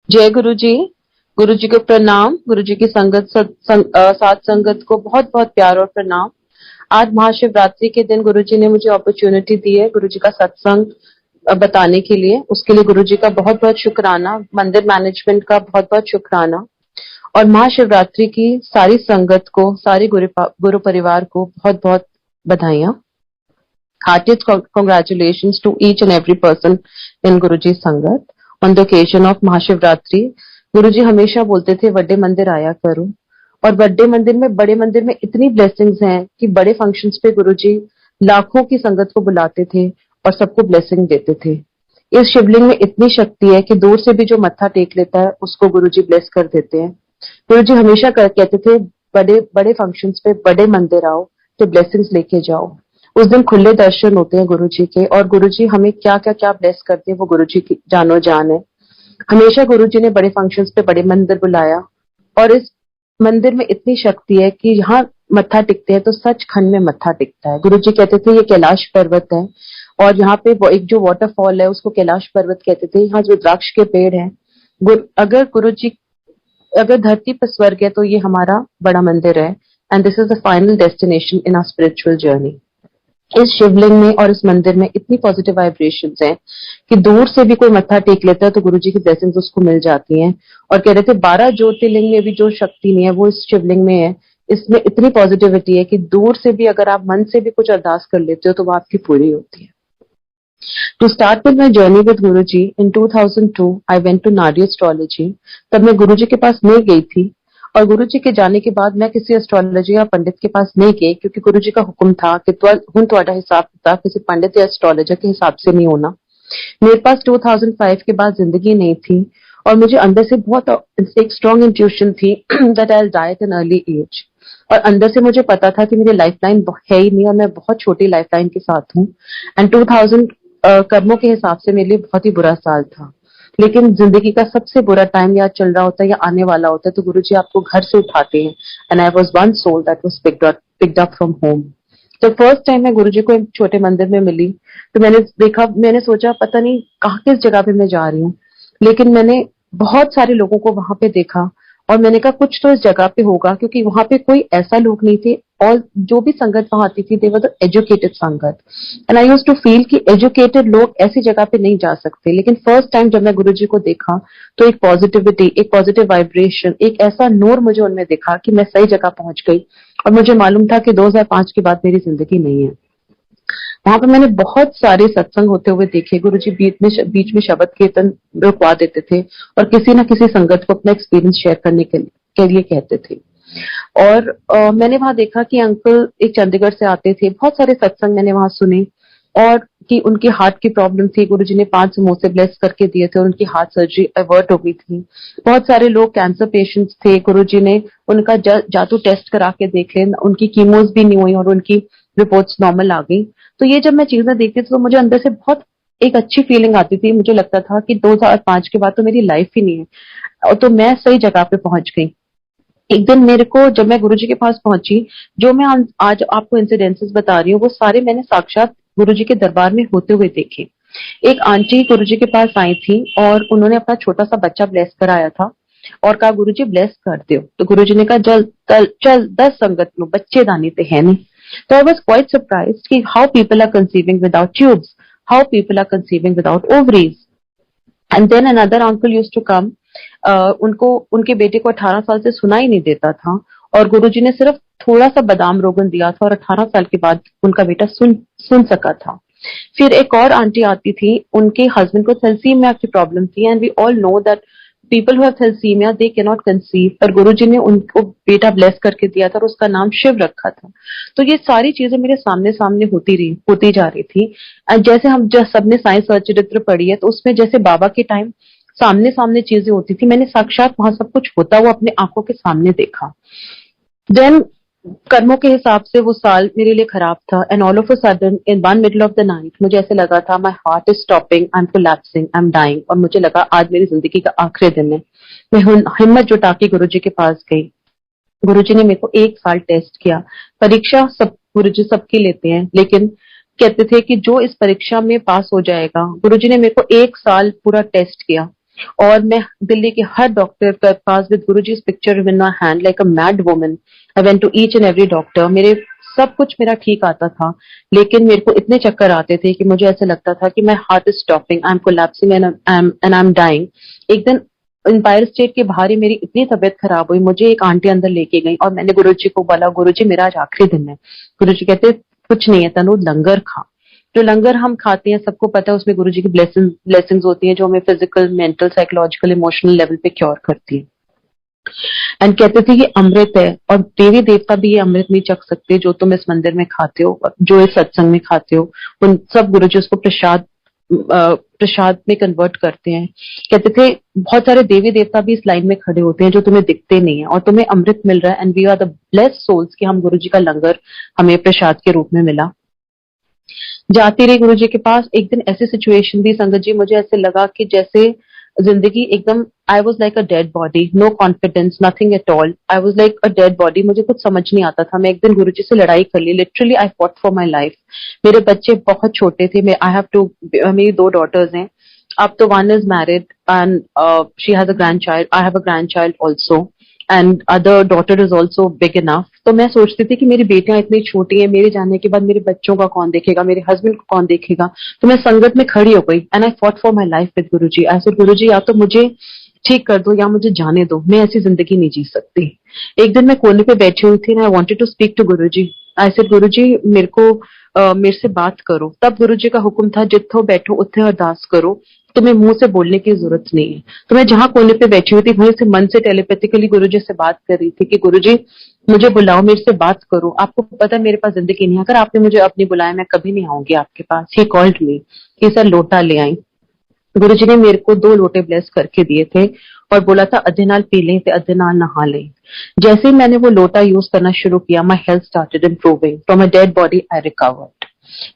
जय गुरु जी। गुरु जी को प्रणाम। गुरु जी की साथ संगत को बहुत बहुत प्यार और प्रणाम। आज महाशिवरात्रि के दिन गुरु जी ने मुझे अपॉर्चुनिटी दी है गुरु जी का सत्संग बताने के लिए। उसके लिए गुरु जी का बहुत बहुत शुक्राना, मंदिर मैनेजमेंट का बहुत बहुत शुक्राना, और महाशिवरात्रि की सारी संगत को, सारे गुरु परिवार को बहुत बहुत बधाइयां। Heartiest congratulations to each and every person in Guruji संगत on the occasion of Mahashivratri. गुरुजी हमेशा बोलते थे बड़े मंदिर आया करो, और बड़े मंदिर में इतनी ब्लेसिंग्स हैं कि बड़े फंक्शंस पे गुरुजी लाखों की संगत को बुलाते थे और सबको ब्लेसिंग देते थे। इस शिवलिंग में इतनी शक्ति है कि दूर से भी जो मत्था टेक लेता है उसको गुरुजी ब्लेस कर देते हैं। गुरुजी हमेशा कहते थे बड़े बड़े फंक्शंस पे बड़े मंदिर आओ तो ब्लेसिंग्स लेके जाओ। उस दिन खुले दर्शन होते हैं गुरुजी के, और गुरुजी हमें क्या क्या क्या ब्लेस करते हैं वो गुरुजी की जानो जान है। हमेशा गुरुजी ने बड़े फंक्शंस पे बड़े मंदिर बुलाया, और इस मंदिर में इतनी शक्ति है कि यहाँ मत्था टिकते हैं तो सचखंड में मत्था टिकता है। गुरुजी कहते थे ये कैलाश पर्वत है, और यहाँ पे एक जो वाटरफॉल है उसको कैलाश पर्वत कहते थे। यहाँ जो द्राक्ष के पेड़ है, अगर धरती पर स्वर्ग है तो ये हमारा बड़ा मंदिर है। And this is the final destination in our spiritual journey. इस शिवलिंग में और इस मंदिर में इतनी पॉजिटिव वाइब्रेशंस हैं कि दूर से भी कोई मत्था टेक लेता है तो गुरुजी की ब्लेसिंग्स उसको मिल जाती हैं। और कह रहे थे 12 ज्योतिर्लिंग में भी जो शक्ति नहीं है वो इस शिवलिंग में है। इसमें इतनी पॉजिटिविटी है कि दूर से भी अगर आप मन से भी कुछ अरदास कर लेते हो तो वो आपकी पूरी होती है। To start with my journey with Guruji in 2002, I went to Nadi Astrology। तब मैं गुरुजी के पास नहीं गई थी, और गुरुजी के जाने के बाद मैं किसी एस्ट्रोलॉजी या पंडित के पास नहीं गई, क्योंकि गुरुजी का हुक्म था कि हुण तुहाडा हिसाब किताब किसी पंडित या एस्ट्रोलॉजर के हिसाब से नहीं होना। मेरे पास 2005 के बाद जिंदगी नहीं थी, और मुझे अंदर से बहुत एक स्ट्रॉन्ग इंट्यूशन थी that I will die at an early age. और अंदर से मुझे पता था कि मेरी लाइफ लाइन है ही नहीं, और मैं बहुत छोटी लाइफ लाइन के साथ हूँ। एंड 2000 कर्मों के हिसाब से मेरे लिए बहुत ही बुरा साल था। लेकिन जिंदगी का सबसे बुरा टाइम या चल रहा होता है या आने वाला होता है तो गुरुजी आपको घर से उठाते हैं। And I was one soul that was picked up from home. तो फर्स्ट टाइम मैं गुरुजी को एक छोटे मंदिर में मिली तो मैंने सोचा पता नहीं कहाँ किस जगह पे मैं जा रही हूँ। लेकिन मैंने बहुत सारे लोगों को वहां पे देखा, और मैंने कहा कुछ तो इस जगह पे होगा, क्योंकि वहां पे कोई ऐसा लोग नहीं थे, और जो भी संगत वहां आती थी they were the educated sangat. And I used to feel कि एजुकेटेड लोग ऐसी जगह पे नहीं जा सकते। लेकिन फर्स्ट टाइम जब मैं गुरुजी को देखा तो एक पॉजिटिविटी, एक पॉजिटिव वाइब्रेशन, एक ऐसा नूर मुझे उनमें दिखा कि मैं सही जगह पहुंच गई। और मुझे मालूम था कि 2005 के बाद मेरी जिंदगी नहीं है। वहां पे मैंने बहुत सारे सत्संग होते हुए देखे। गुरुजी बीच में शब्द कीर्तन रुकवा देते थे और किसी ना किसी संगत को अपना एक्सपीरियंस शेयर करने के लिए कहते थे। और मैंने वहां देखा कि अंकल एक चंडीगढ़ से आते थे। बहुत सारे सत्संग मैंने वहां सुने, और कि उनकी हार्ट की प्रॉब्लम थी, गुरुजी ने 5 समोसे ब्लेस करके दिए थे और उनकी हार्ट सर्जरी अवर्ट हो गई थी। बहुत सारे लोग कैंसर पेशेंट्स थे, गुरुजी ने उनका जादू टेस्ट करा के देखे, उनकी कीमोस भी नहीं हुई और उनकी रिपोर्ट्स नॉर्मल आ गई। तो ये जब मैं चीजें देखती थी तो मुझे अंदर से बहुत एक अच्छी फीलिंग आती थी। मुझे लगता था कि 2005 के बाद तो मेरी लाइफ ही नहीं है, और तो मैं सही जगह पे पहुंच गई। एक दिन मेरे को जब मैं गुरुजी के पास पहुंची, जो मैं आज आपको इंसिडेंसेस बता रही हूँ वो सारे मैंने साक्षात गुरुजी के दरबार में होते हुए देखे। एक आंटी गुरुजी के पास आई थी और उन्होंने अपना छोटा सा बच्चा ब्लेस कराया था और कहा गुरुजी ब्लेस कर दो। तो गुरुजी ने कहा चल 10 संगत लो, बच्चे दानी पे है नहीं। तो आई वॉज क्वाइट सरप्राइज्ड कि how people are conceiving without tubes, how people are conceiving without ovaries. And then another uncle used to come. उनको उनके बेटे को 18 साल से सुना ही नहीं देता था, और गुरुजी ने सिर्फ थोड़ा सा बादाम रोगन दिया था और 18 साल के बाद उनका बेटा सुन सका था। फिर एक और आंटी आती थी, उनके हस्बैंड को थैलेसीमिया की प्रॉब्लम थी। And we all know that people who have thalassemia they cannot नॉट कंसीव, पर गुरुजी ने उनको बेटा ब्लेस करके दिया था और उसका नाम शिव रखा था। तो ये सारी चीजें मेरे सामने सामने होती जा रही थी। जैसे हम सबने साइंस और चरित्र पढ़ी है, तो उसमें जैसे बाबा के टाइम सामने सामने चीजें होती थी, मैंने साक्षात वहां सब कुछ होता हुआ अपने आंखों के सामने देखा। देन कर्मों के हिसाब से वो साल मेरे लिए खराब था। And all of a sudden in one middle of the night मुझे ऐसे लगा था my heart is stopping, I am collapsing, I am dying. और मुझे लगा आज मेरी जिंदगी का आखिरी दिन है। मैं हिम्मत जुटा के गुरुजी के पास गई। गुरुजी ने मेरे को 1 साल टेस्ट किया। परीक्षा सब गुरुजी सबकी लेते हैं, लेकिन कहते थे कि जो इस परीक्षा में पास हो जाएगा। गुरुजी ने मेरे को 1 साल पूरा टेस्ट किया, और मैं दिल्ली के हर डॉक्टर के पास with Guruji's picture in my hand like a mad woman, I went to each and every doctor. मेरे सब कुछ मेरा ठीक आता था, लेकिन मेरे को इतने चक्कर आते थे कि मुझे ऐसे लगता था कि my heart is stopping, I am collapsing and I am dying. एक दिन एम्पायर स्टेट के बाहर ही मेरी इतनी तबीयत खराब हुई, मुझे एक आंटी अंदर लेके गई और मैंने गुरुजी को बोला, गुरुजी मेरा आज आखिरी दिन है। गुरुजी कहते कुछ नहीं है तनु, लंगर खा। जो लंगर हम खाते हैं सबको पता है उसमें गुरुजी की ब्लेसिंग्स होती हैं जो हमें physical, mental, psychological, emotional level पे क्योर करती है। एंड कहते थे ये अमृत है और देवी देवता भी ये अमृत नहीं चख सकते जो तुम इस मंदिर में खाते हो, जो इस सत्संग में खाते हो। उन सब गुरुजी उसको प्रसाद में कन्वर्ट करते हैं। कहते थे बहुत सारे देवी देवता भी इस लाइन में खड़े होते हैं जो तुम्हें दिखते नहीं है और तुम्हें अमृत मिल रहा है, and we are the blessed souls कि हम गुरुजी का लंगर हमें प्रसाद के रूप में मिला। जाती रही गुरुजी के पास। एक दिन ऐसी सिचुएशन थी संगत जी, मुझे ऐसे लगा कि जैसे जिंदगी एकदम, I was like a dead body, no confidence, nothing at all, I was like a dead body. मुझे कुछ समझ नहीं आता था। मैं एक दिन गुरुजी से लड़ाई कर ली, literally I fought for my life. मेरे बच्चे बहुत छोटे थे, मैं आई हैव टू, मेरी दो डॉटर्स हैं। अब तो one is married and she has a grand child, I have a grand child also, and other daughter is also big enough. तो मैं सोचती थी कि मेरी बेटियां इतनी छोटी हैं, मेरे जाने के बाद मेरे बच्चों का कौन देखेगा, मेरे हस्बैंड को कौन देखेगा। तो मैं संगत में खड़ी हो गई and I fought for my life with Guruji. I said Guruji या तो मुझे ठीक कर दो या मुझे जाने दो, मैं ऐसी जिंदगी नहीं जी सकती। एक दिन मैं कोने पे बैठी हुई थी, I wanted to speak to Guruji. I said Guruji मेरे को मेरे से बात करो। तब गुरुजी का हुक्म था जिथो बैठो उत्थे अरदास करो, तुम्हें मुंह से बोलने की जरूरत नहीं है। तो मैं जहां कोने पे बैठी हुई थी वहीं से मन से टेलीपैथिकली गुरुजी से बात कर रही थी कि गुरुजी मुझे बुलाओ, मेरे से बात करो, आपको पता है मेरे पास जिंदगी नहीं है, अगर आपने मुझे अब नहीं बुलाया मैं कभी नहीं आऊंगी आपके पास। ही कॉल्ड मी कि सर लोटा ले आई। गुरुजी ने मेरे को 2 लोटे ब्लेस करके दिए थे और बोला था अद्धे नाल पी लें ते अद्धे नाल नहा लें। जैसे ही मैंने वो लोटा यूज करना शुरू किया, my health started improving, from a dead body I recovered.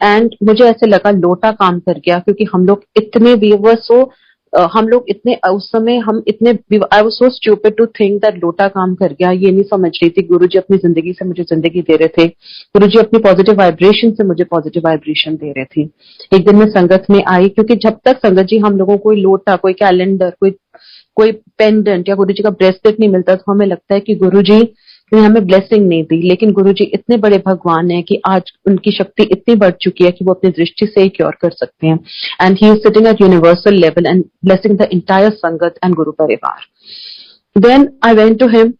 And मुझे ऐसे लगा लोटा काम कर गया, क्योंकि हम लोग इतने वी वर सो, हम लोग इतने उस समय हम इतने, I was so stupid to think that लोटा काम कर गया। ये नहीं समझ रही थी गुरुजी अपनी जिंदगी से मुझे जिंदगी दे रहे थे, गुरुजी अपनी पॉजिटिव वाइब्रेशन से मुझे पॉजिटिव वाइब्रेशन दे रहे थे। एक दिन मैं संगत में आई, क्योंकि जब तक संगत जी हम लोगों को कोई लोटा, कोई कैलेंडर, कोई कोई पेंडेंट या गुरुजी का ब्रेसलेट नहीं मिलता तो हमें लगता है कि गुरुजी ने हमें ब्लेसिंग नहीं दी। लेकिन गुरुजी इतने बड़े भगवान हैं कि आज उनकी शक्ति इतनी बढ़ चुकी है कि वो अपनी दृष्टि से ही क्योर कर सकते हैं। And he is sitting at universal level and blessing the entire sangat and Guru Parivar. Then I went to him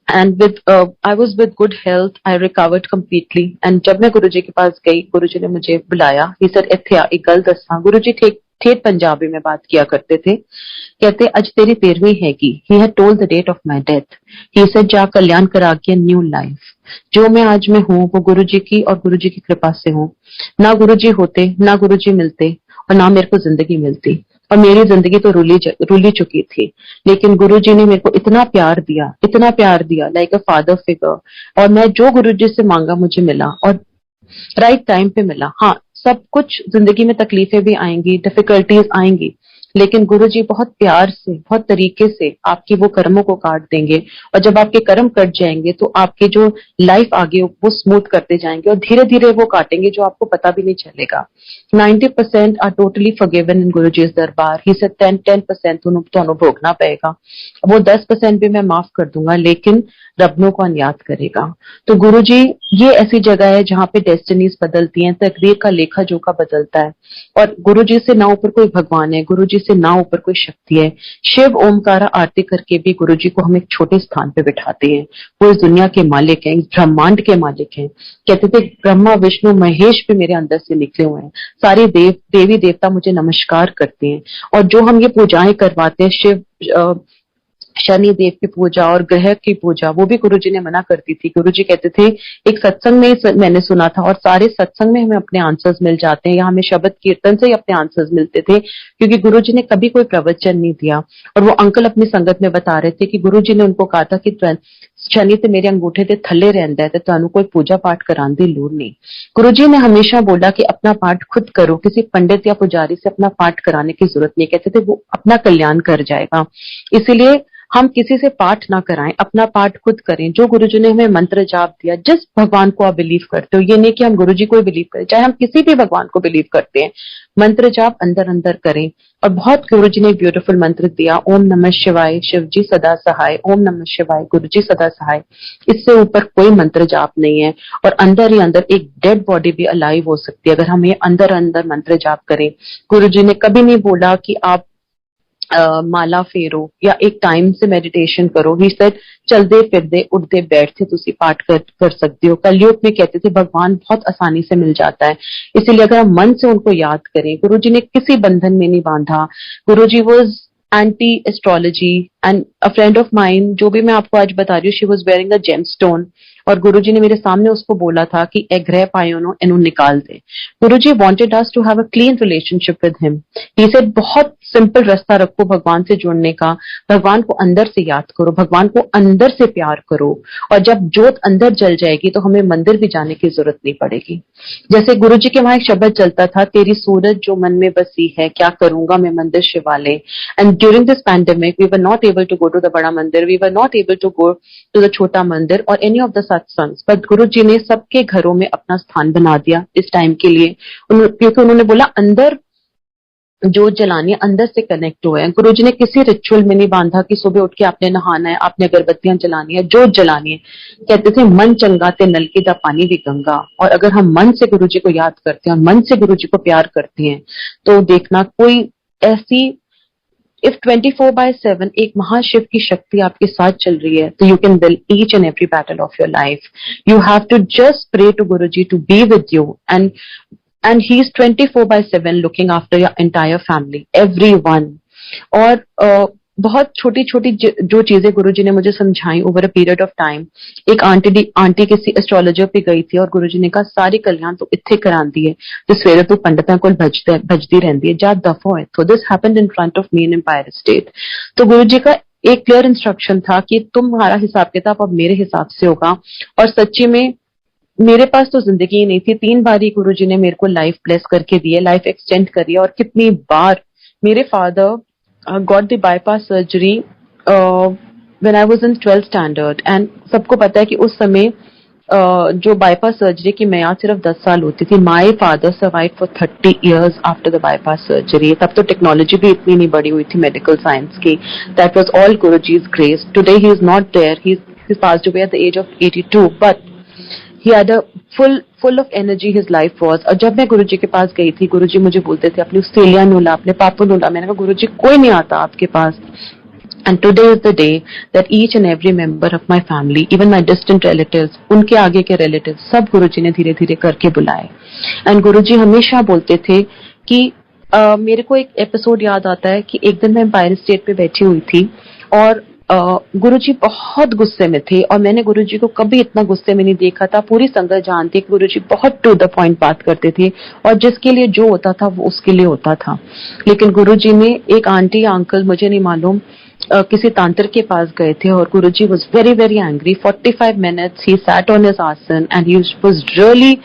and with I was with good health, I recovered completely. And जब मैं गुरुजी के पास गई, गुरुजी ने मुझे बुलाया। ही सेड इत्थे आ, एक गल दसा। गुरुजी ठीक ठेठ पंजाबी में बात किया करते थे। कहते अज तेरी 13वीं हैगी। He had told the date of my death. He said जा कल्याण करा के न्यू लाइफ। जो मैं आज में हूँ वो गुरुजी की और गुरुजी की कृपा से हूँ। ना गुरुजी होते, ना गुरुजी मिलते और ना मेरे को जिंदगी मिलती, और मेरी जिंदगी तो रुली चुकी थी। लेकिन गुरुजी ने मेरे को इतना प्यार दिया, इतना प्यार दिया, लाइक अ फादर फिगर। और मैं जो गुरुजी से मांगा मुझे मिला और राइट टाइम पे मिला। हाँ, सब कुछ जिंदगी में तकलीफें भी आएंगी, डिफिकल्टीज आएंगी, लेकिन गुरुजी बहुत प्यार से, बहुत तरीके से आपकी वो कर्मों को काट देंगे। और जब आपके कर्म कट जाएंगे तो आपकी जो लाइफ आगे वो स्मूथ करते जाएंगे और धीरे धीरे वो काटेंगे जो आपको पता भी नहीं चलेगा। 90% आर टोटली फॉरगिवन इन गुरुजी's दरबार। ही सेड 10% ਤੁਹਾਨੂੰ भोगना पड़ेगा, वो 10% भी मैं माफ कर दूंगा, लेकिन रब को याद करेगा। तो गुरुजी ये ऐसी जगह है जहाँ पे डेस्टिनीज बदलती हैं, तकदीर का लेखा जोखा बदलता है। और गुरुजी से ना ऊपर कोई भगवान है, गुरुजी से ना ऊपर कोई शक्ति है। शिव ओमकारा आरती करके भी गुरुजी को हम एक छोटे स्थान पे बिठाते हैं। वो इस दुनिया के मालिक हैं, इस ब्रह्मांड के मालिक हैं। कहते थे ब्रह्मा विष्णु महेश भी मेरे अंदर से निकले हुए हैं। सारे देवी देवता मुझे नमस्कार करते हैं। और जो हम ये पूजाएं करवाते हैं, शिव शनि देव की पूजा और ग्रह की पूजा, वो भी गुरुजी ने मना करती थी। गुरुजी कहते थे, एक सत्संग में मैंने सुना था, और सारे सत्संग में हमें अपने आंसर्स मिल जाते हैं, या हमें शब्द कीर्तन से ही अपने आंसर्स मिलते थे, क्योंकि गुरुजी ने कभी कोई प्रवचन नहीं दिया। और वो अंकल अपनी संगत में बता रहे थे कि गुरुजी ने उनको कहा था कि शनि ते मेरे अंगूठे ते थल्ले रहंदा है, तो तुहानू कोई पूजा पाठ कराने की लोड़ नहीं। गुरुजी ने हमेशा बोला कि अपना पाठ खुद करो, किसी पंडित या पुजारी से अपना पाठ कराने की जरूरत नहीं। कहते थे वो अपना कल्याण कर जाएगा। इसीलिए हम किसी से पाठ ना कराएं, अपना पाठ खुद करें। जो गुरुजी ने हमें मंत्र जाप दिया, जिस भगवान को आप बिलीव करते हो, ये नहीं कि हम गुरुजी को ही बिलीव करें, चाहे हम किसी भी भगवान को बिलीव करते हैं, मंत्र जाप अंदर अंदर करें। और बहुत गुरुजी ने ब्यूटीफुल मंत्र दिया, ओम नमः शिवाय, शिव जी सदा सहाय, ओम नमः शिवाय, गुरु जी सदा सहाय। इससे ऊपर कोई मंत्र जाप नहीं है। और अंदर ही अंदर एक डेड बॉडी भी अलाइव हो सकती है अगर हम ये अंदर अंदर मंत्र जाप करें। गुरुजी ने कभी नहीं बोला कि आप माला फेरो या एक टाइम से मेडिटेशन करो। ही सेड चलते फिरते उठते बैठते तुसी पाठ कर सकते हो। कलयुग में कहते थे भगवान बहुत आसानी से मिल जाता है, इसीलिए अगर हम मन से उनको याद करें। गुरुजी ने किसी बंधन में नहीं बांधा। Guruji was anti astrology and a friend of mine, जो भी मैं आपको आज बता रही हूँ, she was wearing a gemstone. और गुरुजी ने मेरे सामने उसको बोला था कि ए ग्रह पायोनो इन्हू निकाल दे। Guruji wanted us to have a clean relationship with him. He said बहुत सिंपल रास्ता रखो भगवान से जुड़ने का। भगवान को अंदर से याद करो, भगवान को अंदर से प्यार करो, और जब जोत अंदर जल जाएगी तो हमें मंदिर भी जाने की जरूरत नहीं पड़ेगी। जैसे गुरुजी के वहां एक शब्द चलता था, तेरी सूरत जो मन में बसी है, क्या करूंगा मैं मंदिर शिवालय। And during this pandemic we were not able to go to the Bada Mandir, we were not able to go to the Chhota Mandir और any of the satsangs, but Guruji ने सबके घरों में अपना स्थान बना दिया इस टाइम के लिए। क्योंकि उन्होंने बोला अंदर जोत जलानी है, अंदर से कनेक्ट हुए हैं। गुरुजी ने किसी रिचुअल में नहीं बांधा कि सुबह उठ के आपने नहाना है, आपने अगरबत्तियां जलानी है, जोत जलानी है। कहते थे मन चंगाते नल की दा पानी भी गंगा। और अगर हम मन से गुरुजी को याद करते हैं और मन से गुरुजी को प्यार करते हैं तो देखना कोई ऐसी, इफ 24/7 एक महाशिव की शक्ति आपके साथ चल रही है तो you can will each and every battle of your life. You have to just pray to Guruji to be with you, and he is 24/7 looking after your entire family, everyone। और बहुत छोटी छोटी जो चीजें गुरुजी ने मुझे समझाई over a period of time. एक आंटी किसी एस्ट्रोलॉजर पे गई थी और गुरुजी ने कहा सारी कल्याण तो इत्थे करांदी है ते सवेरे तू पंडितां कोल भजदी रहंदी है, जा दफा हो इत्थों। This happened in front of me in Empire State. तो गुरुजी का एक क्लियर इंस्ट्रक्शन था कि तुम्हारा हिसाब किताब अब मेरे हिसाब से होगा। और सच्ची में मेरे पास तो जिंदगी ही नहीं थी। 3 बार ही गुरुजी ने मेरे को लाइफ ब्लेस करके दी है, लाइफ एक्सटेंड करी है। और कितनी बार मेरे father got the bypass surgery when I was in 12th standard. And सबको पता है कि उस समय जो बाईपास सर्जरी की मियाद सिर्फ 10 साल होती थी। My father survive for 30 years after the bypass surgery. तब तो टेक्नोलॉजी भी इतनी नहीं बड़ी हुई थी मेडिकल साइंस की। That was all Guruji's grace. Today he is not there, he passed away at the age of 82, but he had a full of energy his life was। और जब मैं गुरुजी के पास गई थी, गुरुजी मुझे बोलते थे अपनी सेलिया नूला, अपने पापू नूला। मैंने कहा गुरुजी कोई नहीं आता आपके पास। And today is the day that each and every member of my family, even my distant relatives, उनके आगे के relatives, सब गुरुजी ने धीरे धीरे करके बुलाए। एंड गुरुजी हमेशा बोलते थे कि मेरे को एक एपिसोड याद आता है कि एक दिन मैं एम्पायर स्टेट पे बैठी हुई थी और गुरुजी बहुत गुस्से में थे। और मैंने गुरुजी को कभी इतना गुस्से में नहीं देखा था। पूरी संगत जानती, गुरुजी बहुत टू द पॉइंट बात करते थे और जिसके लिए जो होता था वो उसके लिए होता था। लेकिन गुरुजी ने एक आंटी या अंकल, मुझे नहीं मालूम, किसी तांत्रिक के पास गए थे और Guruji was very very angry. 45 minutes he sat on his asan and he was really,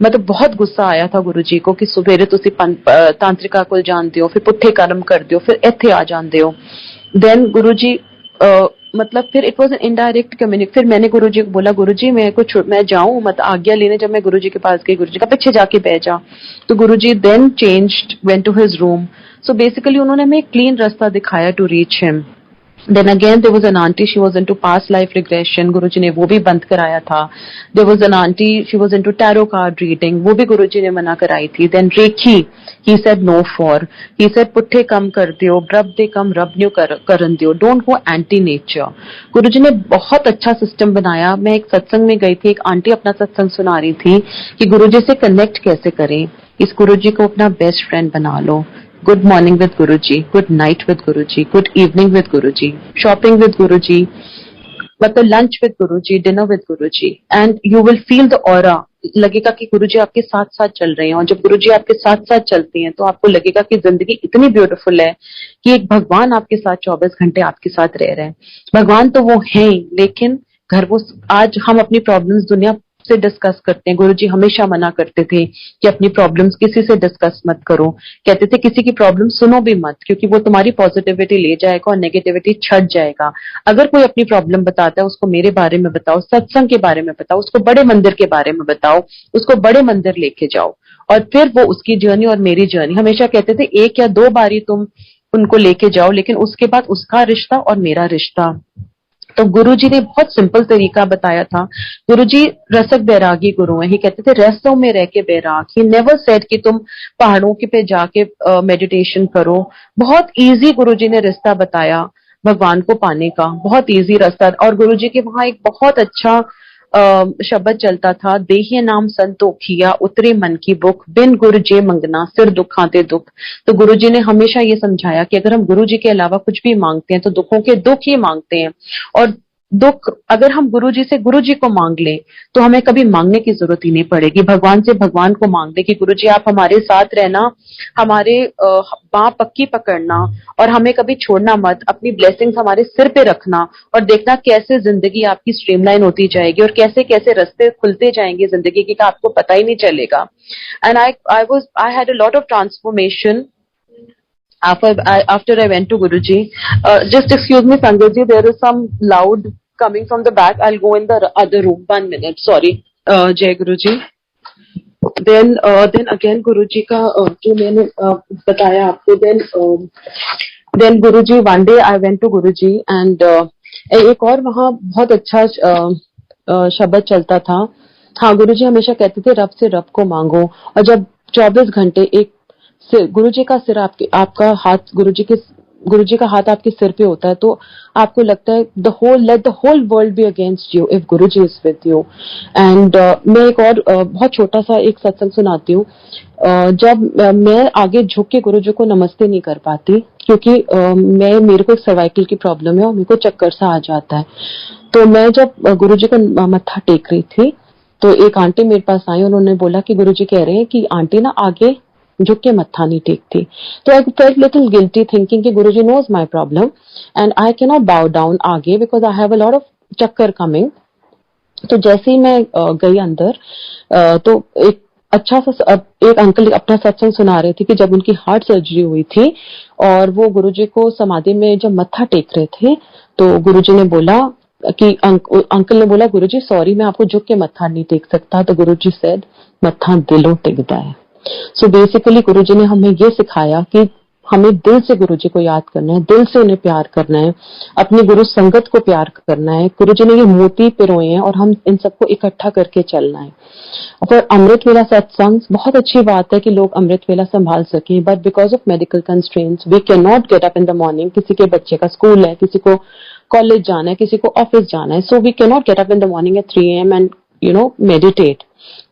मतलब बहुत गुस्सा आया था गुरुजी को कि सवेरे तुसी तांत्रिका को जानते हो, फिर पुट्ठे कर्म करते हो, फिर इत्थे आ जाते हो। देन गुरुजी मतलब फिर इट वाज एन इनडायरेक्ट कम्युनिक। फिर मैंने गुरुजी को बोला गुरुजी मैं जाऊं मत आज्ञा लेने। जब मैं गुरुजी के पास गई, गुरुजी का पीछे जाके बैठ जा। तो Guruji then changed, went to his room. So basically उन्होंने हमें एक क्लीन रास्ता दिखाया to reach him. Then again there was an auntie, she was into past life regression, गुरुजी ने वो भी बंद कराया था। There was an auntie, she was into tarot card reading, वो भी गुरुजी ने मना कराई थी। Then Reiki, he said no for, he said पुट्ठे कम कर दियो, ब्रब दे कम रब न्यू करन दियो, don't go anti nature। गुरुजी ने बहुत अच्छा सिस्टम बनाया। मैं एक सत्संग में गई थी, एक आंटी अपना सत्संग सुना रही थी कि गुरुजी से कनेक्ट कैसे करें। इस गुरुजी को अपना बेस्ट फ्रेंड बना लो। Good morning with Guruji, good night with Guruji, good evening with Guruji, shopping with Guruji, मतलब lunch with Guruji, dinner with Guruji, and you will feel the aura. लगेगा कि गुरुजी आपके साथ साथ चल रहे हैं। और जब गुरुजी आपके साथ साथ चलते हैं तो आपको लगेगा कि जिंदगी इतनी ब्यूटीफुल है कि एक भगवान आपके साथ 24 घंटे आपके साथ रह रहे हैं। भगवान तो वो हैं, लेकिन घर वो आज हम अपनी प्रॉब्लम्स दुनिया से डिस्कस करते हैं। गुरुजी हमेशा मना करते थे कि अपनी प्रॉब्लम्स किसी से डिस्कस मत करो। कहते थे किसी की प्रॉब्लम सुनो भी मत, क्योंकि वो तुम्हारी पॉजिटिविटी ले जाएगा और नेगेटिविटी छट जाएगा। अगर कोई अपनी प्रॉब्लम बताता है, उसको मेरे बारे में बताओ, सत्संग के बारे में बताओ, उसको बड़े मंदिर के बारे में बताओ, उसको बड़े मंदिर लेके जाओ, और फिर वो उसकी जर्नी और मेरी जर्नी, हमेशा कहते थे 1 या 2 बारी तुम उनको लेके जाओ, लेकिन उसके बाद उसका रिश्ता और मेरा रिश्ता। तो गुरुजी ने बहुत सिंपल तरीका बताया था। गुरुजी रसक बैरागी गुरु हैं। ही कहते थे रसों में रह के बैराग। ही नेवर सेड कि तुम पहाड़ों के पे जाके मेडिटेशन करो। बहुत इजी गुरुजी ने रास्ता बताया भगवान को पाने का, बहुत इजी रास्ता। और गुरुजी के वहां एक बहुत अच्छा शब्द चलता था, देहिए नाम संतो किया उतरे मन की बुक, बिन गुरु जे मंगना सिर दुखाते दुख। तो गुरुजी ने हमेशा ये समझाया कि अगर हम गुरुजी के अलावा कुछ भी मांगते हैं तो दुखों के दुख ही मांगते हैं। और दुख अगर हम गुरुजी से गुरुजी को मांग लें तो हमें कभी मांगने की जरूरत ही नहीं पड़ेगी। भगवान से भगवान को मांग ले कि गुरुजी आप हमारे साथ रहना, हमारे बाह पक्की पकड़ना, और हमें कभी छोड़ना मत, अपनी ब्लेसिंग्स हमारे सिर पे रखना, और देखना कैसे जिंदगी आपकी स्ट्रीमलाइन होती जाएगी और कैसे कैसे रास्ते खुलते जाएंगे जिंदगी की, का आपको पता ही नहीं चलेगा। And I had a lot of transformation after I went to Guruji. Just excuse me, Sangat ji, there is some loud coming from the back. I'll go in the other room. 1 minute. Sorry. Jai Guruji. Then again Guruji का जो मैंने बताया आपको, then Guruji, one day I went to Guruji and एक और वहाँ बहुत अच्छा शब्द चलता था। हाँ, गुरुजी हमेशा कहते थे रब से रब को मांगो। और जब 24 घंटे एक गुरुजी का सिर आपका हाथ गुरुजी का हाथ आपके सिर पे होता है, तो आपको लगता है let the whole world be against you if Guruji is with you. And मैं एक और बहुत छोटा सा एक सत्संग सुनाती हूँ। जब मैं आगे झुक के गुरुजी को नमस्ते नहीं कर पाती, क्योंकि मेरे को एक सर्वाइकल की प्रॉब्लम है और मेरे को चक्कर सा आ जाता है। तो मैं जब गुरुजी को मत्था टेक रही थी तो एक आंटी मेरे पास आई, उन्होंने बोला कि गुरुजी कह रहे हैं कि आंटी ना आगे झुक के मत्था नहीं टेकती। तो I felt little guilty thinking कि Guruji knows my problem and I can not bow down आगे because I have a lot of chakkar coming. तो जैसे ही मैं गई अंदर तो एक अच्छा सा एक अंकल अपना सत्संग सुना रहे थे कि जब उनकी हार्ट सर्जरी हुई थी और वो गुरुजी को समाधि में जब मत्था टेक रहे थे, तो गुरुजी ने बोला कि अंकल ने बोला गुरुजी सॉरी मैं आपको झुक के मत्था नहीं टेक सकता। तो गुरुजी सेड मत्था दिलों टेकदा है। सो बेसिकली गुरुजी ने हमें ये सिखाया कि हमें दिल से गुरुजी को याद करना है, दिल से उन्हें प्यार करना है, अपनी गुरु संगत को प्यार करना है। गुरुजी ने ये मोती पिरोए हैं और हम इन सबको इकट्ठा करके चलना है। और अमृत वेला सत्संग बहुत अच्छी बात है कि लोग अमृत वेला संभाल सकें, but because of medical constraints we can not get up in the morning. किसी के बच्चे का स्कूल है, किसी को कॉलेज जाना है, किसी को ऑफिस जाना है, so we can not get up in the morning at 3 AM and meditate.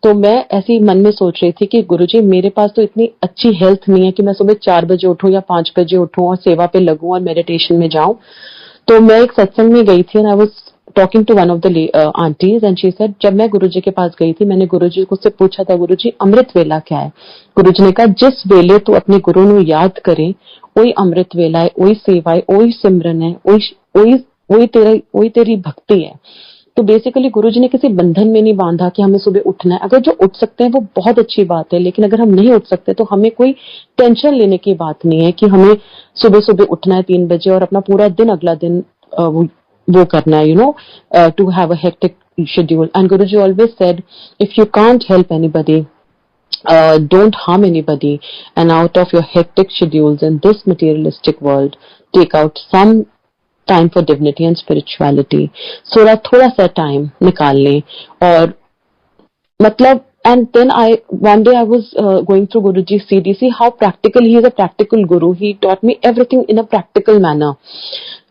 तो मैं ऐसी मन में सोच रही थी कि गुरुजी मेरे पास तो इतनी अच्छी हेल्थ नहीं है कि मैं सुबह 4 बजे उठूं या 5 बजे उठूं और सेवा पे लगूं और मेडिटेशन में जाऊं। तो मैं एक सत्संग में गई थी and I was talking to one of the aunties and she said, जब मैं गुरुजी के पास गई थी मैंने गुरुजी को से पूछा था गुरुजी अमृत वेला क्या है। गुरुजी ने कहा जिस वेले तू अपने गुरु को याद करे वही अमृत वेला है, वही सेवा है, वही सिमरन है, वही तेरी भक्ति है। तो बेसिकली गुरुजी ने किसी बंधन में नहीं बांधा कि हमें सुबह उठना है। अगर जो उठ सकते हैं वो बहुत अच्छी बात है, लेकिन अगर हम नहीं उठ सकते तो हमें कोई टेंशन लेने की बात नहीं है कि हमें सुबह सुबह उठना है 3 बजे और अपना पूरा दिन अगला दिन वो करना है, to have a hectic schedule. And Guruji always said if you can't help anybody, don't harm anybody, and out of your hectic schedules in this materialistic world take out some time for divinity and spirituality. थोड़ा सा time निकाल लें। और मतलब and then one day I was going through Guruji's CDC, how practical he is, a practical guru. He taught me everything in a practical manner.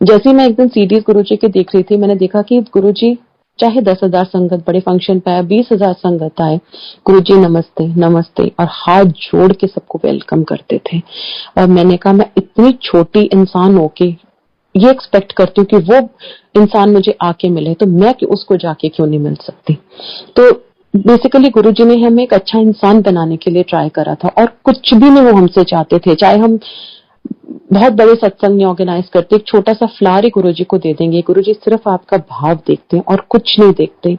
जैसे ही मैं एक दिन CDs गुरुजी के देख रही थी, मैंने देखा कि गुरुजी चाहे 10,000 संगत बड़े फंक्शन पे आए, 20,000 संगत आए, गुरुजी नमस्ते नमस्ते और हाथ जोड़ के सबको वेलकम करते थे। और मैंने कहा मैं इतनी छोटी इंसान होके ये एक्सपेक्ट करती हूँ कि वो इंसान मुझे आके मिले, तो मैं कि उसको जाके क्यों नहीं मिल सकती। तो बेसिकली गुरुजी ने हमें एक अच्छा इंसान बनाने के लिए ट्राई करा था और कुछ भी नहीं वो हमसे चाहते थे। चाहे हम बहुत बड़े सत्संग नहीं ऑर्गेनाइज करते, एक छोटा सा फ्लावर ही गुरुजी को दे देंगे। गुरुजी सिर्फ आपका भाव देखते हैं और कुछ नहीं देखते।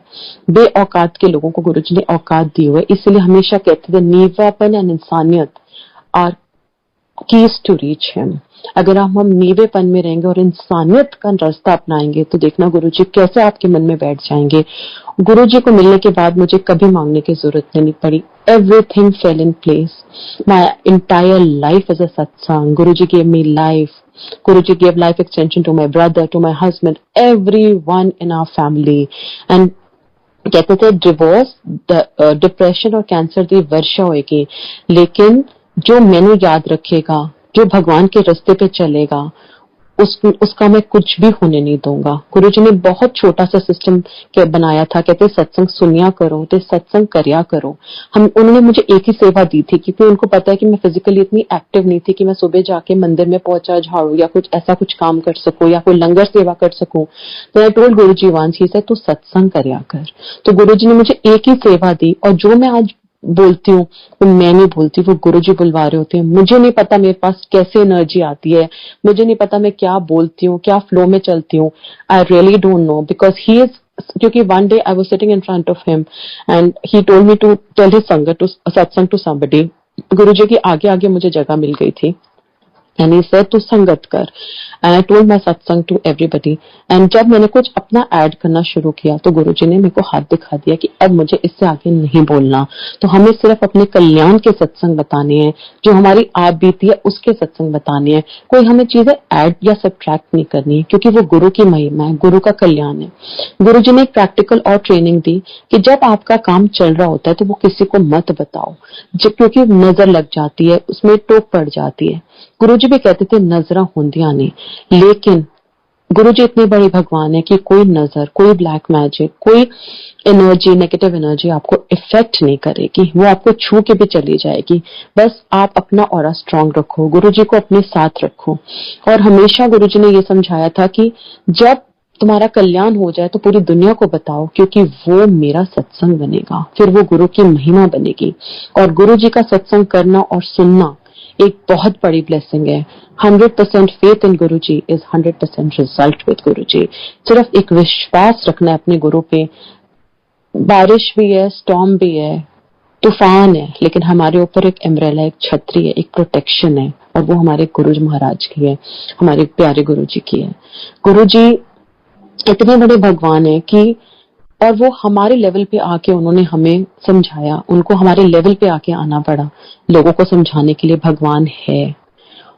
बेऔकात के लोगों को गुरुजी ने औकात दी हुई है, इसलिए हमेशा कहते थे नीवापन एंड इंसानियत are keys to reach him. अगर हम नीवेपन में रहेंगे और इंसानियत का रास्ता अपनाएंगे तो देखना गुरुजी कैसे आपके मन में बैठ जाएंगे। गुरुजी को मिलने के बाद मुझे कभी मांगने की जरूरत नहीं पड़ी। Everything fell in place. My entire life is a satsang. Guruji gave me life. Guruji gave life extension to my brother, to my husband, everyone in our family. And कहते थे डिवोर्स, डिप्रेशन और cancer की वर्षा होगी, लेकिन जो मैंने याद रखेगा, जो भगवान के रास्ते पे चलेगा, उसका मैं कुछ भी होने नहीं दूंगा। गुरुजी ने बहुत छोटा सा सिस्टम के बनाया था, कहते सत्संग सुनिया करो तो सत्संग करया करो। उन्होंने मुझे एक ही सेवा दी थी, क्योंकि उनको पता है कि मैं फिजिकली इतनी एक्टिव नहीं थी कि मैं सुबह जाके मंदिर में पहुंचा झाड़ू या कुछ ऐसा कुछ काम कर सकूं या कोई लंगर सेवा कर सकूं। तो I told Guruji once, he said तू सत्संग करया कर। तो गुरुजी ने मुझे एक ही सेवा दी, और जो मैं आज बोलती हूँ वो मैं नहीं बोलती, वो गुरुजी बुलवा रहे होते हैं। मुझे नहीं पता मेरे पास कैसे एनर्जी आती है, मुझे नहीं पता मैं क्या बोलती हूँ, क्या फ्लो में चलती हूँ। I really don't know, because he is, क्योंकि one day I was sitting in front of him and he told me to tell his sangat to satsang to somebody. Guruji के आगे आगे मुझे जगह मिल गई थी, एंड ही सेड तू संगत कर, एंड आई टोल्ड माय सत्संग टू एवरीबडी। एंड जब मैंने कुछ अपना ऐड करना शुरू किया तो गुरुजी ने मेरे को हाथ दिखा दिया कि अब मुझे इससे आगे नहीं बोलना। तो हमें सिर्फ अपने कल्याण के सत्संग बताने हैं, जो हमारी आप बीती है उसके सत्संग बताने हैं। कोई हमें चीजें ऐड या सब्ट्रैक्ट नहीं करनी है, क्योंकि वो गुरु की महिमा है, गुरु का कल्याण है। गुरुजी ने एक प्रैक्टिकल और ट्रेनिंग दी कि जब आपका काम चल रहा होता है तो वो किसी को मत बताओ, क्योंकि नजर लग जाती है, उसमें टोक पड़ जाती है। गुरुजी भी कहते थे नजरा होंदियां ने, लेकिन गुरुजी इतने बड़े भगवान है कि कोई नजर, कोई ब्लैक मैजिक, कोई एनर्जी, नेगेटिव एनर्जी आपको इफेक्ट नहीं करेगी, वो आपको छू के भी चली जाएगी। बस आप अपना ऑरा स्ट्रांग रखो, गुरुजी को अपने साथ रखो। और हमेशा गुरुजी ने ये समझाया था कि जब तुम्हारा कल्याण हो जाए तो पूरी दुनिया को बताओ, क्योंकि वो मेरा सत्संग बनेगा, फिर वो गुरु की महिमा बनेगी। और गुरुजी का सत्संग करना और सुनना एक बहुत बड़ी ब्लेसिंग है। 100% faith in Guruji is 100% result with Guruji. सिर्फ एक विश्वास रखना है अपने गुरु पे। बारिश भी है, स्टॉर्म भी है, तूफान है, लेकिन हमारे ऊपर एक अम्ब्रेला, एक छतरी है, एक प्रोटेक्शन है, और वो हमारे गुरु महाराज की है, हमारे प्यारे गुरुजी की है। गुरुजी इतने बड़े भगवान है कि, और वो हमारे लेवल पे आके उन्होंने हमें समझाया, उनको हमारे लेवल पे आके आना पड़ा लोगों को समझाने के लिए भगवान है।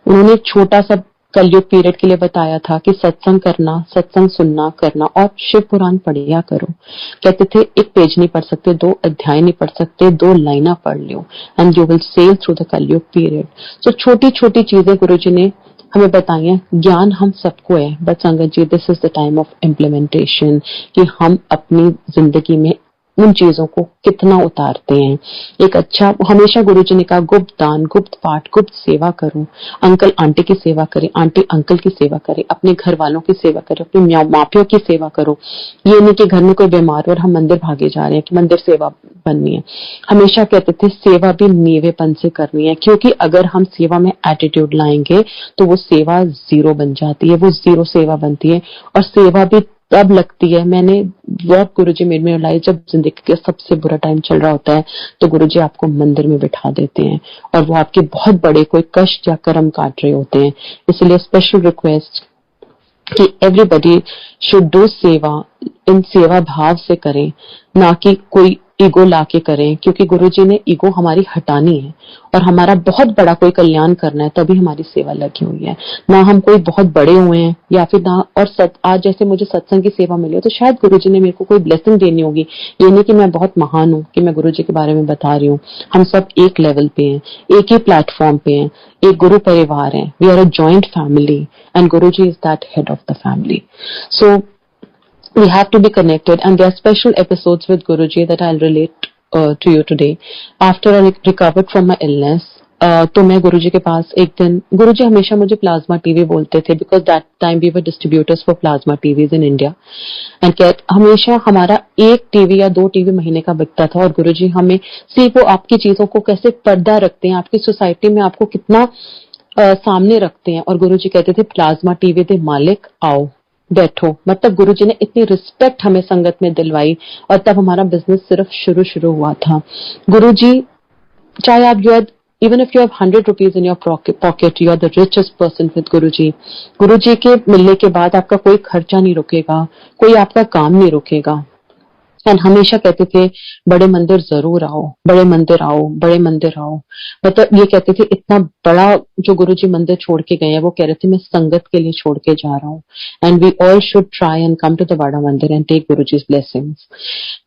उन्होंने एक छोटा सा कलयुग पीरियड के लिए बताया था कि सत्संग करना, सत्संग सुनना करना और शिव पुराण पढ़िया करो। कहते थे एक पेज नहीं पढ़ सकते, 2 अध्याय नहीं पढ़ सकते, 2 लाइना पढ़ लो and you will sail through the Kalyug period. सो छोटी छोटी चीजें गुरुजी ने हमें बताई है। ज्ञान हम सबको है, but sangat ji this is the time of implementation, कि हम अपनी जिंदगी में उन चीजों को कितना उतारते हैं। एक अच्छा, हमेशा गुरुजी ने कहा गुप्त दान, गुप्त पाठ, गुप्त सेवा करो। अंकल आंटी की सेवा करें, आंटी अंकल की सेवा करें, अपने घर वालों की सेवा करो, अपने माँ-पियों की सेवा करो। ये नहीं कि घर में कोई बीमार हो और हम मंदिर भागे जा रहे हैं कि मंदिर सेवा बननी है। हमेशा कहते थे सेवा भी नीवेपन से करनी है, क्योंकि अगर हम सेवा में एटीट्यूड लाएंगे तो वो सेवा जीरो बन जाती है, वो जीरो सेवा बनती है। और सेवा भी तब लगती है, मैंने बहुत गुरुजी मेरे में लाई, जब जिंदगी का सबसे बुरा टाइम चल रहा होता है तो गुरुजी आपको मंदिर में बिठा देते हैं और वो आपके बहुत बड़े कोई कष्ट या कर्म काट रहे होते हैं। इसलिए स्पेशल रिक्वेस्ट कि एवरीबडी शुड डू सेवा, इन सेवा भाव से करें, ना कि कोई ईगो लाके करें, क्योंकि गुरुजी ने ईगो हमारी हटानी है और हमारा बहुत बड़ा कोई कल्याण करना है, तभी हमारी सेवा लगी हुई है। ना हम कोई बहुत बड़े हुए हैं या फिर ना, और आज जैसे मुझे सत्संग की सेवा मिली हो तो शायद गुरुजी ने मेरे को कोई ब्लेसिंग देनी होगी। ये नहीं कि मैं बहुत महान हूँ कि मैं गुरुजी के बारे में बता रही हूँ। हम सब एक लेवल पे हैं, एक ही प्लेटफॉर्म पे हैं, एक गुरु परिवार है। We are a joint family and Guruji is that head of the family. So we have to be connected, and there are special episodes with Guruji that I'll relate to you today. After I recovered from my illness, तो मैं गुरुजी के पास एक दिन, गुरुजी हमेशा मुझे plasma TV बोलते थे, because that time we were distributors for plasma TVs in India, and हमेशा हमारा 1 टीवी या 2 टीवी महीने का बिकता था। और गुरुजी हमें वो आपकी चीजों को कैसे पर्दा रखते हैं, आपकी सोसाइटी में आपको कितना सामने रखते हैं और गुरुजी कहते थे प्लाज्मा टीवी दे मालिक आओ बैठो। मतलब गुरुजी ने इतनी रिस्पेक्ट हमें संगत में दिलवाई और तब हमारा बिजनेस सिर्फ शुरू शुरू हुआ था। गुरुजी चाहे आप even if you have 100 rupees in your pocket, you are the richest person with Guruji. गुरुजी के मिलने के बाद आपका कोई खर्चा नहीं रुकेगा, कोई आपका काम नहीं रुकेगा। एंड हमेशा कहते थे बड़े मंदिर जरूर आओ, बड़े मंदिर आओ, बड़े मंदिर आओ। मतलब ये कहते थे इतना बड़ा जो गुरुजी मंदिर छोड़ के गए हैं, वो कह रहे थे मैं संगत के लिए छोड़ के जा रहा हूँ। And we all should try and come to the Bada Mandir and take Guruji's blessings.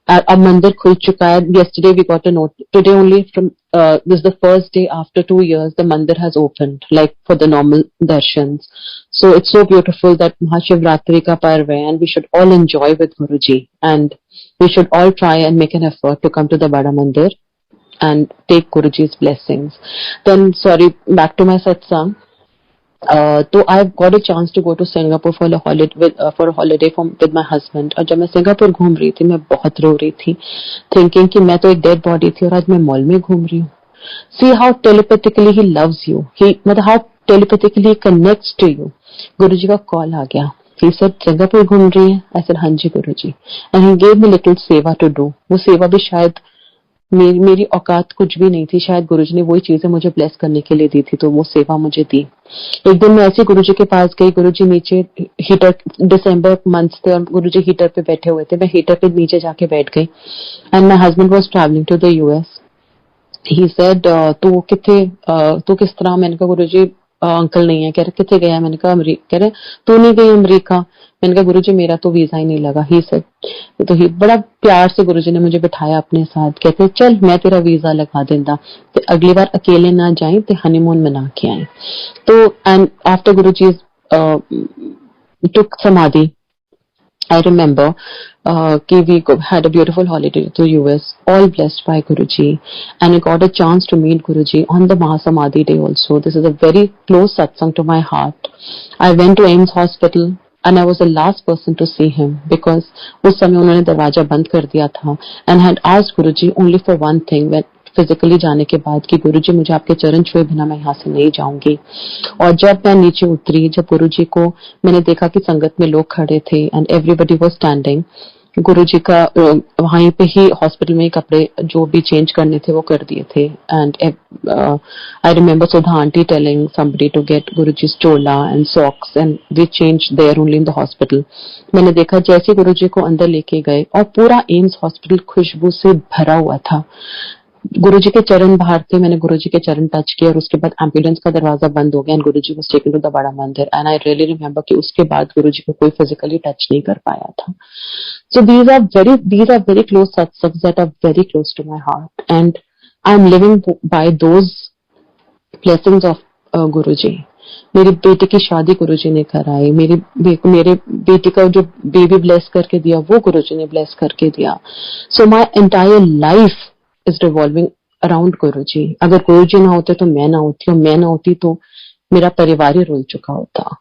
अब मंदिर खुल चुका है। yesterday we got a note, today only from this is the first day after 2 years the mandir has opened like for the normal darshans. So it's so beautiful that Mahashivratri ka parv hai and we should all enjoy with Guruji and we should all try and make an effort to come to the Bada Mandir and take Guruji's blessings. Then sorry, back to my satsang. So I've got a chance to go to Singapore for a holiday with my husband. और जब मैं Singapore घूम रही थी मैं बहुत रो रही थी, thinking कि मैं तो एक डेड बॉडी थी और आज मैं मॉल में घूम रही हूँ। See how telepathically he loves you. मतलब how telepathically he connects to you. गुरुजी का कॉल आ गया। He said सिंगापुर घूम रही है? I said हाँ जी गुरुजी। And he gave me little सेवा to do. वो सेवा भी शायद मेरी औकात कुछ भी नहीं थी, शायद गुरुजी ने वही चीजें मुझे ब्लेस करने के लिए दी थी, तो वो सेवा मुझे दी। एक दिन मैं ऐसे गुरुजी के पास गई, गुरुजी नीचे हीटर, दिसंबर मंथ थे और गुरुजी हीटर पे बैठे हुए थे, मैं हीटर पे नीचे जाके बैठ गई and my husband was travelling to the US. He said तू किस तरह? मैंने कहा गुरुजी अंकल नहीं है। कह रहे कितने गया? मैंने कहा अमेरिका। कह रहे तू नहीं गई अमेरिका? मैंने कहा गुरुजी मेरा तो वीजा ही नहीं लगा। ही सेड तो ही बड़ा प्यार से गुरुजी ने मुझे बिठाया अपने साथ, कहते चल मैं तेरा वीजा लगा देंदा ते अगली बार अकेले ना जाए ते हनीमून मना के आए। तो and after Guruji took samadhi, I remember we had a beautiful holiday to US, all blessed by Guruji, and I got a chance to meet Guruji on the Mahasamadhi day also. This is a very close satsang to my heart. I went to AIIMS hospital and I was the last person to see him because उस समय उन्होंने दरवाजा बंद कर दिया था and had asked Guruji only for one thing when physically जाने के बाद कि गुरुजी मुझे आपके चरण छुए बिना मैं यहाँ से नहीं जाऊंगी। और जब मैं नीचे उतरी, जब गुरुजी को मैंने देखा कि संगत में लोग खड़े थे एंड एवरीबडी वाज स्टैंडिंग, गुरुजी का वहीं पे ही हॉस्पिटल में कपड़े जो भी चेंज करने थे वो कर दिए थे। And I remember Sudha aunty telling somebody to get Guruji's chola and socks and we change there only in the hospital. मैंने देखा जैसे गुरुजी को अंदर लेके गए और पूरा एम्स हॉस्पिटल खुशबू से भरा हुआ था। गुरुजी के चरण बाहर थे, मैंने गुरुजी के चरण टच किए और उसके बाद एम्बुलेंस का दरवाजा बंद हो गया and Guruji was taken to the Bada Mandir and I really remember कि उसके बाद गुरुजी को कोई फिजिकली टच नहीं कर पाया था। So these are very close satsangs that are very close to my heart and I'm living by those blessings of Guruji. मेरी बेटी की शादी गुरुजी ने कराई, मेरे बेटी का जो बेबी ब्लेस करके दिया वो गुरुजी ने ब्लेस करके दिया। So my entire life is revolving around Guruji. अगर गुरुजी ना होते तो मैं ना होती और मैं ना होती तो मेरा परिवार ही रुल चुका होता।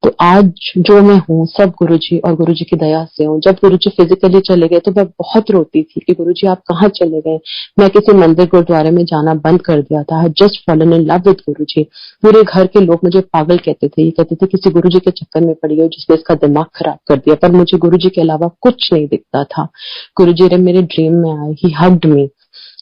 तो आज जो मैं हूँ सब गुरुजी और गुरुजी की दया से हूँ। जब गुरुजी फिजिकली चले गए तो मैं बहुत रोती थी कि गुरुजी आप कहाँ चले गए। मैं किसी मंदिर गुरुद्वारे में जाना बंद कर दिया था। I just fallen in love with Guruji. पूरे घर के लोग मुझे पागल कहते थे, ये कहते थे किसी गुरुजी के चक्कर में पड़ी हो जिसने इसका दिमाग खराब कर दिया, पर मुझे गुरुजी के अलावा कुछ नहीं दिखता था। गुरुजी ने मेरे ड्रीम में आए, ही हग्ड मी,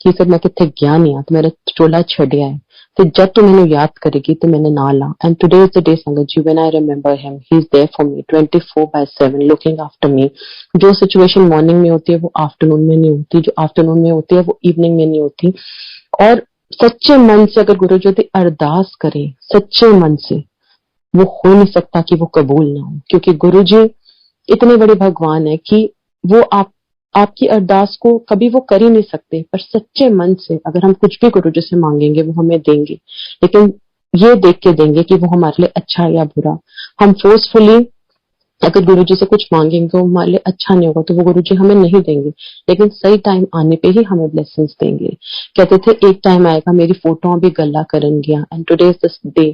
ही सेड मैं किथे गया नहीं आ तो मेरा चोला छड़िया है तो जब तू मैंने याद करेगी तो मैंने ना ला। And today is the day sangat ji when I remember him, he is there for me 24/7 looking after me. जो सिचुएशन मॉर्निंग में होती है वो आफ्टरनून में नहीं होती, जो आफ्टरनून में होती है वो इवनिंग में नहीं होती। और सच्चे मन से अगर गुरु जी अरदास करे सच्चे मन से, वो हो नहीं सकता कि वो कबूल ना हो, क्योंकि गुरु जी इतने बड़े भगवान है कि वो आपकी अरदास को कभी वो कर ही नहीं सकते, पर सच्चे मन से अगर हम कुछ भी गुरु जी से मांगेंगे वो हमें देंगे, लेकिन ये देख के देंगे कि वो हमारे लिए अच्छा है या बुरा। हम फोर्सफुली अगर गुरु जी से कुछ मांगेंगे वो हमारे लिए अच्छा नहीं होगा तो वो गुरु जी हमें नहीं देंगे, लेकिन सही टाइम आने पे ही हमें ब्लेसिंग्स देंगे। कहते थे एक टाइम आएगा मेरी फोटो भी गला करन गया, and today is this day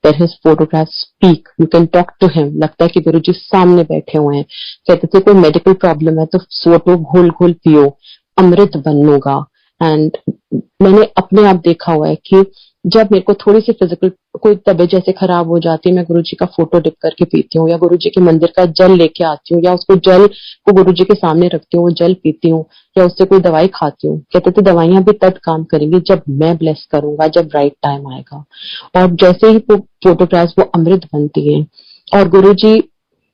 where his photograph speak, you can talk to him. लगता है कि गुरु जी सामने बैठे हुए हैं। कहते थे कोई मेडिकल प्रॉब्लम है तो फोटो घोल घोल पियो, अमृत बनोगा। एंड मैंने अपने आप देखा हुआ है कि जब मेरे को थोड़ी सी फिजिकल कोई तबीयत जैसे खराब हो जाती है, मैं गुरुजी का फोटो डिप करके पीती हूँ, या गुरुजी के मंदिर का जल लेके आती हूँ, या उसको जल को गुरुजी के सामने रखती हूँ, वो जल पीती हूँ, या उससे कोई दवाई खाती हूँ। कहते थे दवाइयां भी तब काम करेंगी जब मैं ब्लेस करूंगा, जब राइट टाइम आएगा। और जैसे ही वो फोटोग्राफ्स वो अमृत बनती है, और गुरुजी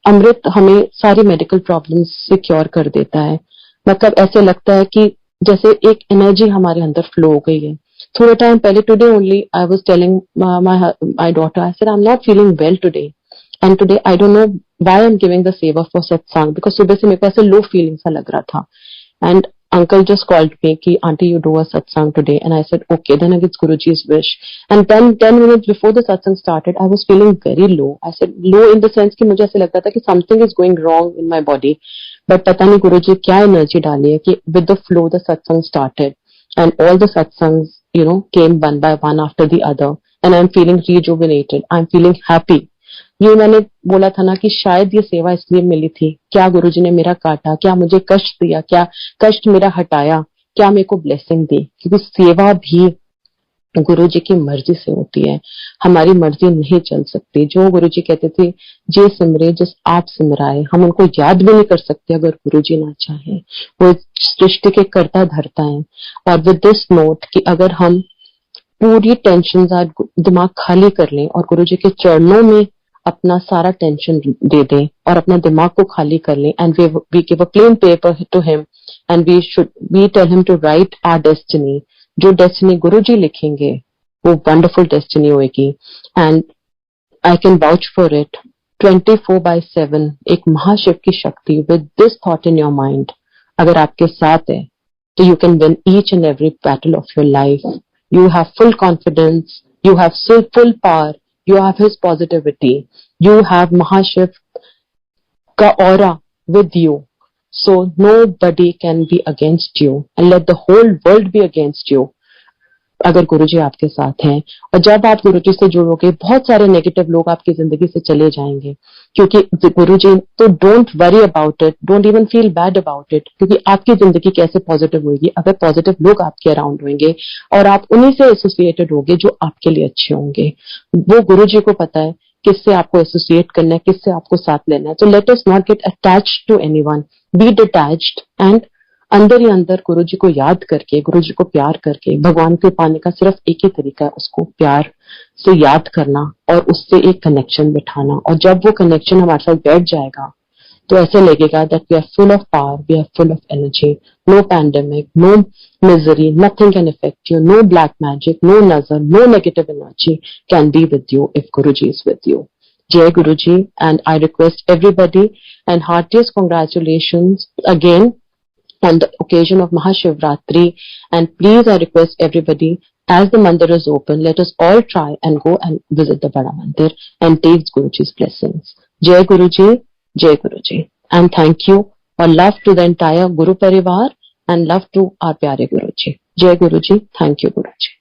अमृत हमें सारी मेडिकल प्रॉब्लम्स से क्योर कर देता है। मतलब ऐसे लगता है कि जैसे एक एनर्जी हमारे अंदर फ्लो हो गई है। थोड़े टाइम पहले, today only I was telling my daughter, I said I am not feeling well today, and today I don't know why I am giving the सेवा फॉर सत्संग, बिकॉज सुबह से मेरे को ऐसे लो फीलिंग सा लग रहा था। And uncle just called me ki auntie you do a satsang today, and I said okay, then it's Guruji's wish. And then 10 minutes before the satsang started I was feeling very low. I said low in the sense कि मुझे ऐसे लगता था कि something is going wrong in my body, but पता नहीं गुरुजी क्या energy डाली है कि with the flow the satsang started, and all the satsangs came one by one after the other, and I'm feeling rejuvenated, I'm feeling happy. ये मैंने बोला था ना कि शायद ये सेवा इसलिए मिली थी, क्या गुरुजी ने मेरा काटा, क्या मुझे कष्ट दिया, क्या कष्ट मेरा हटाया, क्या मेरे को ब्लेसिंग दी, क्योंकि सेवा भी गुरुजी की मर्जी से होती है, हमारी मर्जी नहीं चल सकती। जो गुरुजी कहते थे जे सिमरे जिस आप सिमराए, हम उनको याद भी नहीं कर सकते अगर गुरुजी ना चाहे। वो सृष्टि के कर्ता धरता है। और विद दिस नोट कि अगर हम पूरी टेंशन दिमाग खाली कर लें और गुरुजी के चरणों में अपना सारा टेंशन दे दें और अपना दिमाग को खाली कर लें, and we give a plain paper to him, and we tell him to write our destiny. जो डेस्टिनी गुरुजी लिखेंगे वो वंडरफुल डेस्टिनी होगी, and I can vouch for it. 24/7 एक महाशिव की शक्ति with this thought in your mind अगर आपके साथ है तो you can win each and every battle of your life. You have full confidence, you have full power, you have his positivity, you have Mahashiv ka aura with you. So nobody can be against you, and let the whole world be against you अगर गुरुजी आपके साथ हैं। और जब आप गुरुजी से जुड़ोगे बहुत सारे नेगेटिव लोग आपकी जिंदगी से चले जाएंगे, क्योंकि गुरुजी तो don't worry about it, don't even feel bad about it, क्योंकि आपकी जिंदगी कैसे पॉजिटिव होगी अगर पॉजिटिव लोग आपके अराउंड होंगे और आप उन्हीं से एसोसिएटेड होंगे जो आपके लिए अच्छे होंगे। वो गुरुजी को पता है किससे आपको एसोसिएट करना है, किससे आपको साथ लेना है। तो let us not get attached to anyone, be detached, and अंदर ही अंदर गुरुजी को याद करके, गुरुजी को प्यार करके, भगवान को पाने का सिर्फ एक ही तरीका है, उसको प्यार से याद करना और उससे एक कनेक्शन बिठाना। और जब वो कनेक्शन हमारे साथ बैठ जाएगा तो ऐसे लगेगा that we are full of power, we are full of energy. No pandemic, no misery, nothing can affect you, no black magic, no nazar, no negative energy can be with you if Guruji is with you. Jai Guruji, and I request everybody and heartiest congratulations again on the occasion of Mahashivratri, and please I request everybody, as the mandir is open, let us all try and go and visit the Bada Mandir and take Guruji's blessings. Jai Guruji, Jai Guruji, and thank you or love to the entire Guru Parivar and love to our pyare Guruji. Jai Guruji, thank you Guruji.